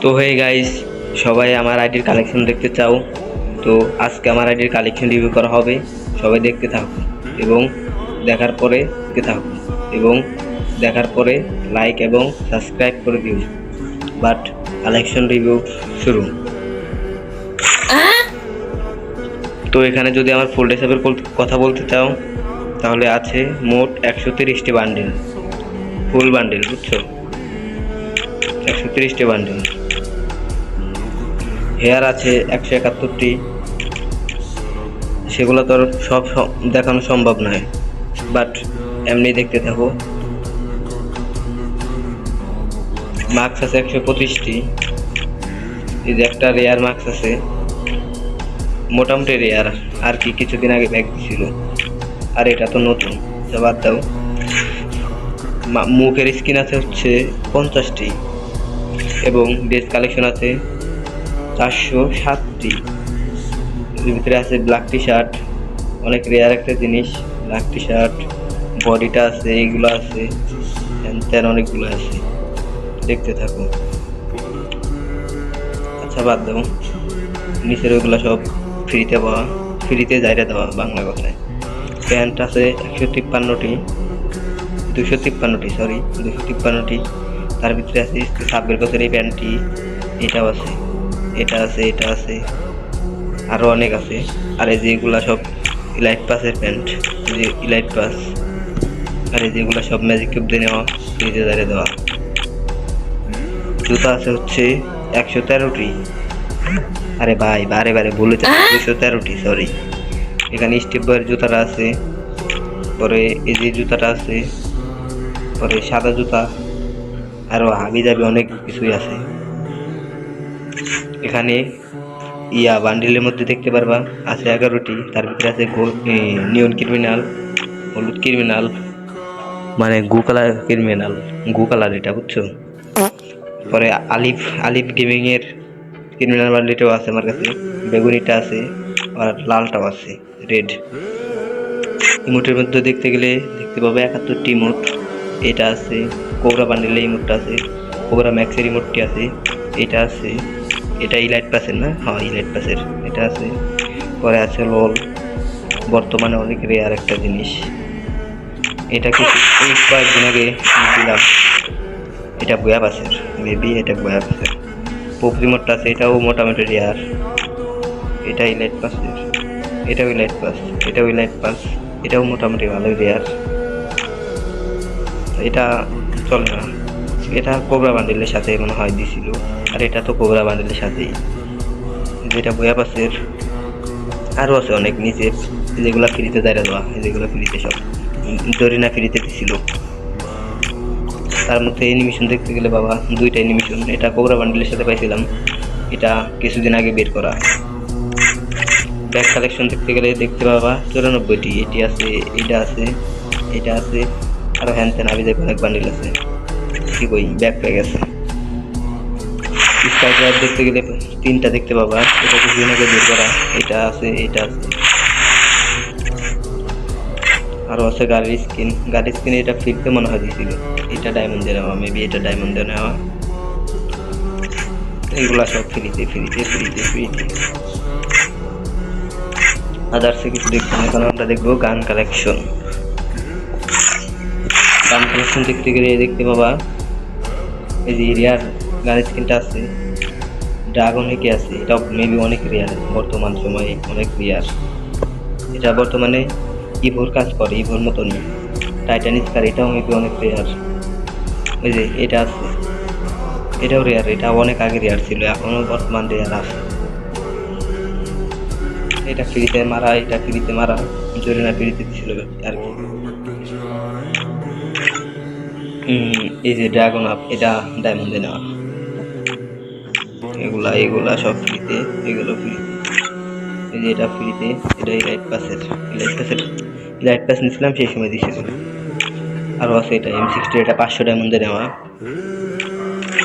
তো hey guys, সবাই আমার আইডির কালেকশন দেখতে চাও? তো আজকে আমার আইডির কালেকশন রিভিউ করা হবে। সবাই দেখতে থাকুন এবং দেখার পরে দেখতে থাকুন এবং দেখার পরে লাইক এবং সাবস্ক্রাইব করে দিন। বাট কালেকশন রিভিউ শুরু। তো এখানে যদি আমার ফুল ডেসাপের কথা বলতে চাও তাহলে আছে মোট 130টি বান্ডিল, ফুল বান্ডিল, বুঝছো? 130টি বান্ডিল। হেয়ার আছে 171টি, সেগুলো তো আর সব দেখানো সম্ভব নয়, বাট এমনি দেখতে থাকো। মার্কস আছে 125টি। এই যে একটা রেয়ার মার্কস আছে, মোটামুটি রেয়ার আর কি, কিছুদিন আগে ব্যাগ দিছিল, আর এটা তো নতুন, বাদ দাও। মুখের স্কিন আছে হচ্ছে 50টি এবং ড্রেস কালেকশন আছে 407টি। এর ভিতরে আছে ব্ল্যাক টি শার্ট, অনেক রেয়ার একটা জিনিস। ব্ল্যাক টি শার্ট, বডিটা আছে, এইগুলো আছে, তেন অনেকগুলো আছে, দেখতে থাকো। আচ্ছা বাদ দাও, নিচের ওইগুলো সব ফ্রিতে পাওয়া, ফ্রিতে যাইরে দেওয়া বাংলা কথায়। প্যান্ট আছে 153টি, 253টি, সরি 253টি। তার ভিতরে আছে সাব্বির গছের এই প্যান্টটি, এটাও আছে, এটা আছে, এটা আছে, আরও অনেক আছে। আর এই যেগুলা সব ইলাইট পাসের প্যান্ট, যে ইলাইট পাস। আর এই যেগুলো সব ম্যাজিক কিউব দিয়ে নেওয়া, ফ্রিজে দাঁড়ে দেওয়া। জুতা আছে হচ্ছে 113টি। আরে ভাই, বারে বারে ভুলে যাচ্ছে, 213টি, সরি। এখানে স্টেপ বয়ের জুতাটা আছে, পরে এই যে জুতাটা আছে, পরে সাদা জুতা, আরও হাবি জাবি অনেক কিছুই আছে। এখানে বান্ডিলের মধ্যে দেখতে পারবা আছে 11টি। তার ভিতরে আছে নিয়ন ক্রিমিনাল, হলুদ ক্রিমিনাল, মানে গু কালার ক্রিমিনাল, গু কালার, এটা বুঝছো? পরে আলিফ আলিফ গেমিং এর ক্রিমিনাল বান্ডিলটাও আছে আমার কাছে, বেগুনিটা আছে, আর লালটাও আছে, রেড। ইমোটের মধ্যে দেখতে গেলে দেখতে পাবো 71টি ইমোট। এটা আছে কোবরা বান্ডিলে, ইমোটটা আছে, কোবরা ম্যাক্সের ইমোটটি আছে, এটা আছে, এটা ইলাইট পাসের না, হ্যাঁ ইলাইট পাসের, এটা আছে। পরে আছে লল, বর্তমানে অনেক রেয়ার একটা জিনিস। এটা কয়েকদিন আগে দিলাম, এটা বয়া পাসের, মেবি এটা বয়া পাসের। পপরি মোটটা আছে, এটাও মোটামুটি রেয়ার। এটা ইলাইট পাসের, এটাও ইলাইট পাস, এটাও ইলাইট পাস, এটাও মোটামুটি ভালোই রেয়ার। এটা চলে না, এটা কোবরা বান্ডেলের সাথে মনে হয় দিছিল, আর এটা তো কোবরা বান্ডেলের সাথেই। যেটা বয়া পাসের। আরও আছে অনেক নিচে, যেগুলো ফ্রিতে দাঁড়িয়ে দেওয়া, যেগুলো ফ্রিতে সব জরিনা ফ্রিতে দিছিল। তার মধ্যে অ্যানিমেশন দেখতে গেলে বাবা, 2টা অ্যানিমেশন। এটা কোবরা বান্ডেলের সাথে পাইছিলাম, এটা কিছুদিন আগে বের করা। ব্যাগ কালেকশন দেখতে গেলে দেখতে পাবা 94টি। এটি আছে, এটা আছে, এটা আছে, আরও হ্যান ত্যান আবি দেখে অনেক বান্ডিল আছে। কি বই, ব্যাকপ্যাক আছে। স্কাই দেখতে গেলে 3টা দেখতে পাবা, এটা কিছুদিন আগে বের করা। এটা আছে, এটা আছে, আরও আছে গাড়ির স্কিন। গাড়ির স্কিন এটা ফ্রিতে মনে হয় দিয়েছিল, এটা ডায়মন্ডে নেওয়া, মেবি এটা ডায়মন্ডে নেওয়া। এইগুলা সব ফ্রিতে ফ্রিতে ফ্রিতে ফ্রিতে। আদার্সে কিছু দেখবো না, কারণ আমরা দেখবো গান কালেকশন। গান কালেকশন দেখতে গেলে দেখতে পাবা এই যে রিয়ার গান স্কিনটা আছে, ড্রাগন হেকে আছে, এটা মেবি অনেক রেয়ার, বর্তমান সময়ে অনেক রেয়ার। এটা বর্তমানে ইভোর কাজ করে, ইভোর মতন টাইটানিক স্কার, এটাও মেবি অনেক রেয়ার। ওই যে এটা আছে, এটাও রেয়ার, এটা অনেক আগে রেয়ার ছিল, এখনো বর্তমান রেয়ার আছে। এটা ফ্রিতে মারা, এটা ফ্রিতে মারা, জরিনা ফ্রিতে ছিল আর কি। এই যে ড্রাগন আপ, এটা ডায়মন্ডে নেওয়া। এগুলা সব ফ্রিতে, এগুলো ফ্রিতে। এই যে এটা ফ্রিতে, এটা ইলাইট পাসের, ইলাইট পাস নিয়েছিলাম সেই সময় দিয়েছিল। আরও আছে এটা M60, এটা 500 ডায়মন্ডে নেওয়া।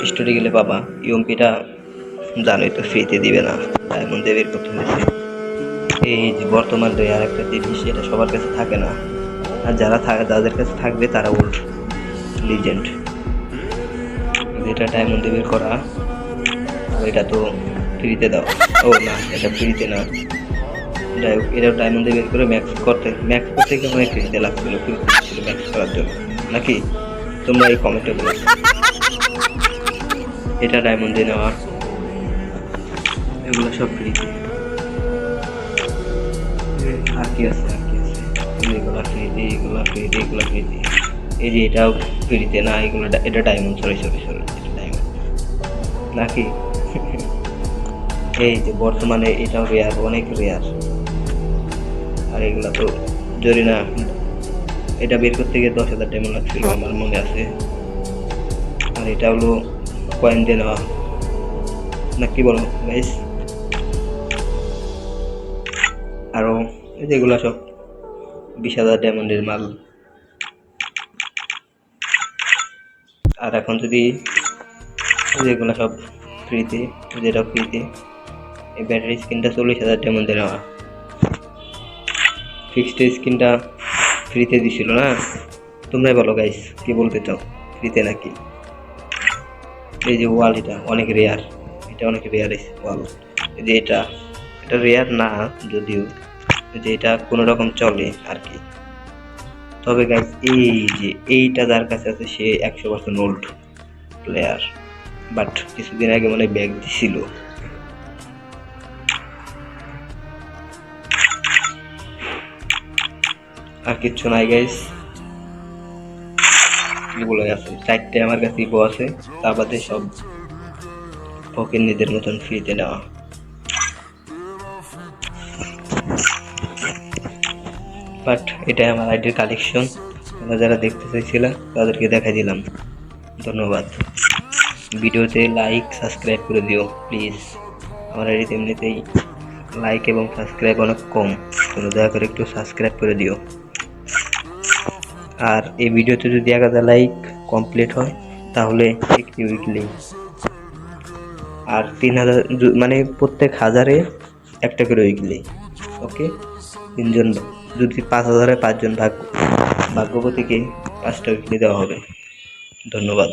স্টোরে গেলে পাবা। ইউএমপিটা জানোই তো ফ্রিতে দিবে না, ডায়মন্ডে বের করতে হয়েছে। এই যে বর্তমান রেয়ার একটা জিনিস, এটা সবার কাছে থাকে না, আর যারা থাকে, যাদের কাছে থাকবে তারা ওল্ড লিজেন্ড। এটা ডায়মন্ডে বের করা, আর এটা তো ফ্রিতে দাও। ও না, এটা ফ্রিতে না, যাই হোক এটা ডায়মন্ডে বের করে ম্যাক্স করতে কেমন ফ্রিতে লাগছিল, ফ্রিতে ছিল ম্যাক্স করার জন্য নাকি? তোমরা এই কমেন্টে বলো। এটা ডায়মন্ডে নেওয়া, এগুলো সব ফ্রিতে। আর কি আছে, এগুলা ফ্রিতে, এই যে এটাও ফ্রিতে না, এগুলো এটা ডায়মন্ড, সরি এটা ডায়মন্ড নাকি? এই যে বর্তমানে এটাও রেয়ার, অনেক রেয়ার। আর এগুলা তো জরি না, এটা বের করতে গিয়ে 10,000 ডায়মন্ড লাগছিল আমার মনে আছে। আর এটা হলো কয়েন দিয়ে নেওয়া না, কি বলো গাইস? আরো যেগুলা সব 20,000 ডায়মন্ডের মাল। আর এখন যদি যেগুলো সব ফ্রিতে, যেটা ফ্রিতে, এই ব্যাটারি স্ক্রিনটা 40,000 ডায়মন্ডে নেওয়া। ফিক্সড স্ক্রিনটা ফ্রিতে দিছিল না? তোমরাই বলো গাইস, কি বলতে চাও, ফ্রিতে নাকি? এই যে ওয়াল, এটা অনেক রেয়ার, এটা অনেক রেয়ার ওয়াল। যে এটা রেয়ার না যদিও, যে এটা কোনো রকম চলে আর কি। তবে গাইস এই যে এইটা যার কাছে আছে সে 100% ওল্ড প্লেয়ার, বাট কিছুদিন আগে মানে ব্যাগ দিছিল। আর কিচ্ছু নাই গাইস, এগুলোই আছে। 4টে আমার কাছে ইপো আছে, তার বাদে সব ফকির নিজের মতন ফ্রিতে নেওয়া। বাট এটা আমার আইডির কালেকশন, তোমরা যারা দেখতে চাইছিলা তাদেরকে দেখাই দিলাম। ধন্যবাদ। ভিডিওতে লাইক সাবস্ক্রাইব করে দিও প্লিজ। আমার আইডিতে এমনিতেই লাইক এবং সাবস্ক্রাইব অনেক কম, তোমরা দয়া করে একটু সাবস্ক্রাইব করে দিও। আর এই ভিডিওতে যদি 1000 লাইক কমপ্লিট হয় তাহলে একটি উইকলি, আর 3000 মানে প্রত্যেক 1000-এ একটা করে উইকলি। ওকে, 3জন, যদি 5000-এ 5জন ভাগ্যবতীকে 5টা উইকলি দেওয়া হবে। ধন্যবাদ।